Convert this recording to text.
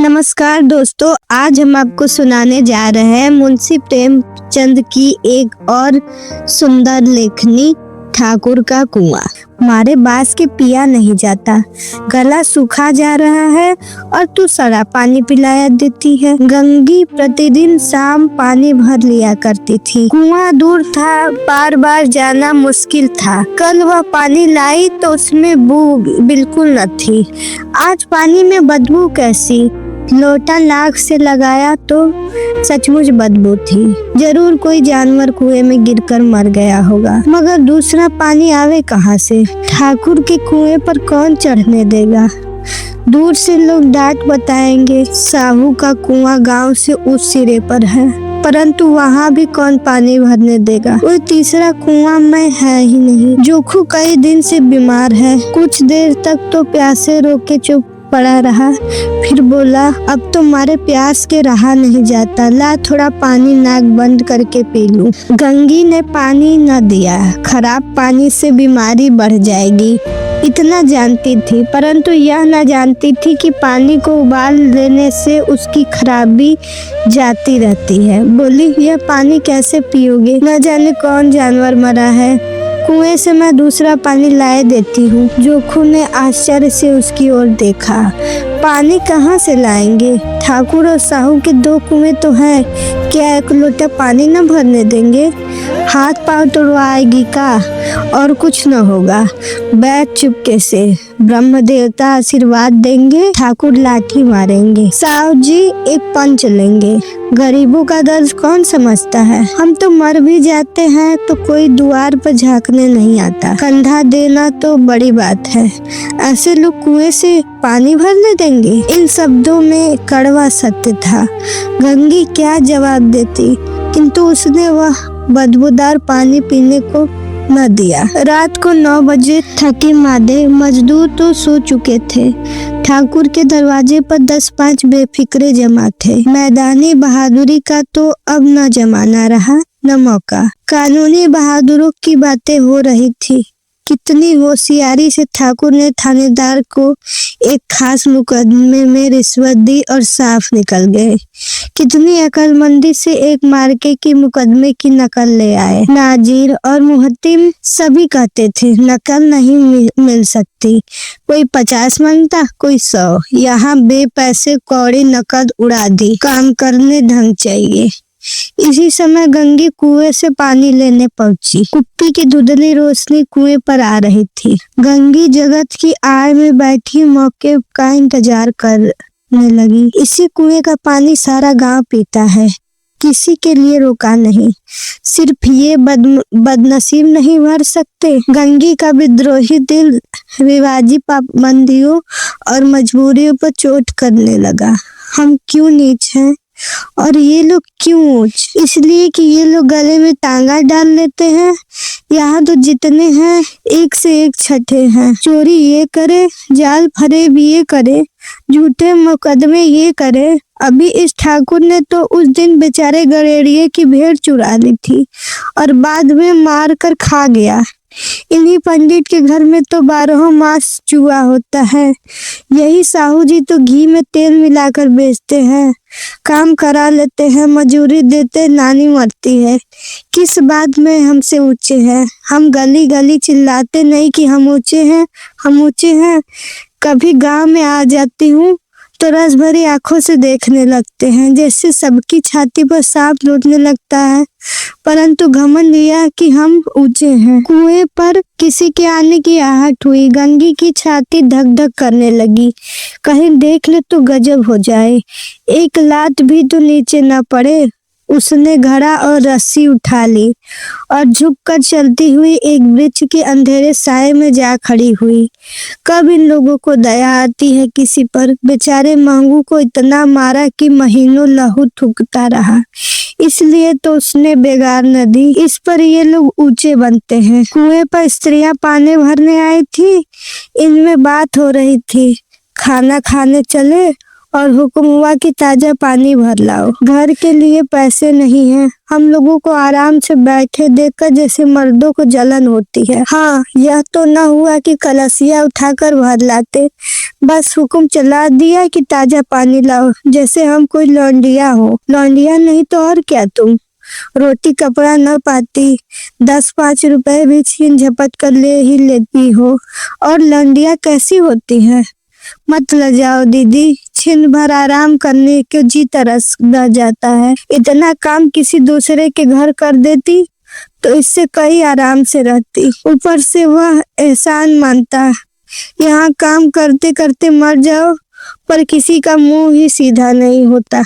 नमस्कार दोस्तों, आज हम आपको सुनाने जा रहे हैं मुंशी प्रेमचंद की एक और सुंदर लेखनी ठाकुर का कुआं। मारे बांस के पिया नहीं जाता, गला सूखा जा रहा है और तू सड़ा पानी पिलाया देती है। गंगी प्रतिदिन शाम पानी भर लिया करती थी। कुआं दूर था, बार बार जाना मुश्किल था। कल वह पानी लाई तो उसमें बू बिल्कुल न थी। आज पानी में बदबू कैसी। लोटा नाक से लगाया तो सचमुच बदबू थी। जरूर कोई जानवर कुएं में गिरकर मर गया होगा, मगर दूसरा पानी आवे कहाँ से। ठाकुर के कुएं पर कौन चढ़ने देगा। दूर से लोग डांट बताएंगे, साहू का कुआं गांव से उस सिरे पर है, परंतु वहाँ भी कौन पानी भरने देगा। कोई तीसरा कुआं में है ही नहीं। जोखू कई दिन से बीमार है। कुछ देर तक तो प्यासे रोके चुप पड़ा रहा, फिर बोला, अब तो मारे प्यास के रहा नहीं जाता, ला थोड़ा पानी नाक बंद करके पी लूं। गंगी ने पानी न दिया। खराब पानी से बीमारी बढ़ जाएगी, इतना जानती थी, परंतु यह न जानती थी कि पानी को उबाल देने से उसकी खराबी जाती रहती है। बोली, यह पानी कैसे पियोगे, न जाने कौन जानवर मरा है। कुएं से मैं दूसरा पानी लाए देती हूँ। जोखू ने आश्चर्य से उसकी ओर देखा। पानी कहाँ से लाएंगे। ठाकुर और साहू के दो कुएं तो हैं, क्या एक लोटा पानी न भरने देंगे। हाथ पांव तोड़वाएगी का, और कुछ न होगा। बैठ चुपके से, ब्रह्म देवता आशीर्वाद देंगे, ठाकुर लाठी मारेंगे, साहू जी एक पंच लेंगे। गरीबों का दर्द कौन समझता है। हम तो मर भी जाते हैं तो कोई द्वार पर झांकने नहीं आता। कंधा देना तो बड़ी बात है, ऐसे लोग कुएं से पानी भरने देंगे। इन शब्दों में कड़वा सत्य था। गंगी क्या जवाब देती, किंतु उसने वह बदबूदार पानी पीने को न दिया। रात को 9 बजे थके मादे मजदूर तो सो चुके थे। ठाकुर के दरवाजे पर 10-5 बेफिक्रे जमा थे। मैदानी बहादुरी का तो अब न जमाना रहा, न मौका। कानूनी बहादुरों की बातें हो रही थी। कितनी होशियारी से ठाकुर ने थानेदार को एक खास मुकदमे में रिश्वत दी और साफ निकल गए। कितनी अक्लमंदी से एक मार्के की मुकदमे की नकल ले आए। नाजीर और मुहत्तिम सभी कहते थे नकल नहीं मिल सकती। कोई 50 मांगता, कोई 100। यहाँ बेपैसे कौड़ी नकद उड़ा दी। काम करने ढंग चाहिए। इसी समय गंगी कुएं से पानी लेने पहुंची। कुप्पी की धुंधली रोशनी कुएं पर आ रही थी। गंगी जगत की आड़ में बैठी मौके का इंतजार करने लगी। इसी कुएं का पानी सारा गांव पीता है, किसी के लिए रोका नहीं। सिर्फ ये बदनसीब नहीं भर सकते। गंगी का विद्रोही दिल रिवाजी पाबंदियों और मजबूरियों पर चोट करने लगा। हम क्यों नीच हैं और ये लोग क्यों ऊंच। इसलिए कि ये लोग गले में टांगा डाल लेते हैं। यहाँ तो जितने हैं एक से एक छठे हैं। चोरी ये करे, जाल फरेब ये करे, झूठे मुकदमे ये करे। अभी इस ठाकुर ने तो उस दिन बेचारे गड़ेड़िए की भेड़ चुरा ली थी और बाद में मार कर खा गया। इन्हीं पंडित के घर में तो 12 मास चूहा होता है। यही साहू जी तो घी में तेल मिलाकर बेचते हैं। काम करा लेते हैं, मजूरी देते, नानी मरती है। किस बात में हमसे ऊंचे हैं। हम गली गली चिल्लाते नहीं कि हम ऊंचे हैं, हम ऊंचे हैं। कभी गांव में आ जाती हूँ तो रस भरी आंखों से देखने लगते हैं, जैसे सबकी छाती पर सांप लौटने लगता है। परंतु घमंड यह कि हम ऊंचे हैं। कुएं पर किसी के आने की आहट हुई। गंगी की छाती धक धक करने लगी। कहीं देख ले तो गजब हो जाए, एक लात भी तो नीचे न पड़े। उसने घड़ा और रस्सी उठा ली और झुककर चलती हुई एक वृक्ष के अंधेरे साए में जा खड़ी हुई। कब इन लोगों को दया आती है किसी पर। बेचारे मंगू को इतना मारा कि महीनों लहू थूकता रहा, इसलिए तो उसने बेगार न दी। इस पर ये लोग ऊंचे बनते हैं। कुएं पर स्त्रियां पानी भरने आई थी। इनमें बात हो रही थी। खाना खाने चले, और हुक्म हुआ कि ताजा पानी भर लाओ। घर के लिए पैसे नहीं हैं। हम लोगों को आराम से बैठे देखकर जैसे मर्दों को जलन होती है। हाँ, यह तो न हुआ कि कलसिया उठाकर भर लाते, बस हुक्म चला दिया कि ताजा पानी लाओ, जैसे हम कोई लौंडिया हो। लौंडिया नहीं तो और क्या तुम। रोटी कपड़ा न पाती 10-5 रुपए भी छीन झपट कर ले ही लेती हो। और लौंडिया कैसी होती है? मत लजाओ दीदी, छिन भर आराम करने के जी तरस न जाता है। इतना काम किसी दूसरे के घर कर देती तो इससे कहीं आराम से रहती। ऊपर से वह एहसान मानता। यहाँ काम करते करते मर जाओ, पर किसी का मुंह ही सीधा नहीं होता।